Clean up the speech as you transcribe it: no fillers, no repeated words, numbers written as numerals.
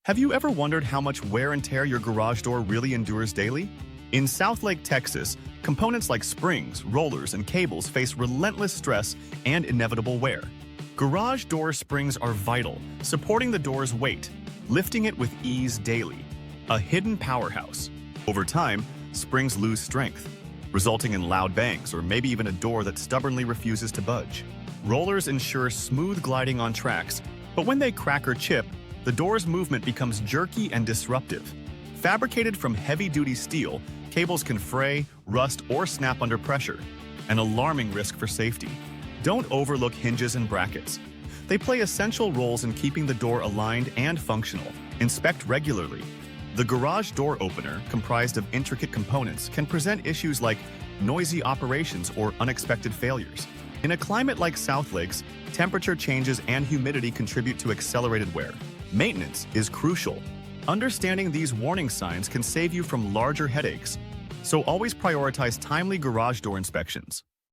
Have you ever wondered how much wear and tear your garage door really endures daily? In Southlake, Texas, components like springs, rollers, and cables face relentless stress and inevitable wear. Garage door springs are vital, supporting the door's weight, lifting it with ease daily. A hidden powerhouse. Over time, springs lose strength, resulting in loud bangs or maybe even a door that stubbornly refuses to budge. Rollers ensure smooth gliding on tracks, but when they crack or chip, the door's movement becomes jerky and disruptive. Fabricated from heavy-duty steel, cables can fray, rust, or snap under pressure, an alarming risk for safety. Don't overlook hinges and brackets. They play essential roles in keeping the door aligned and functional. Inspect regularly. The garage door opener, comprised of intricate components, can present issues like noisy operations or unexpected failures. In a climate like Southlake's, temperature changes and humidity contribute to accelerated wear. Maintenance is crucial. Understanding these warning signs can save you from larger headaches, so always prioritize timely garage door inspections.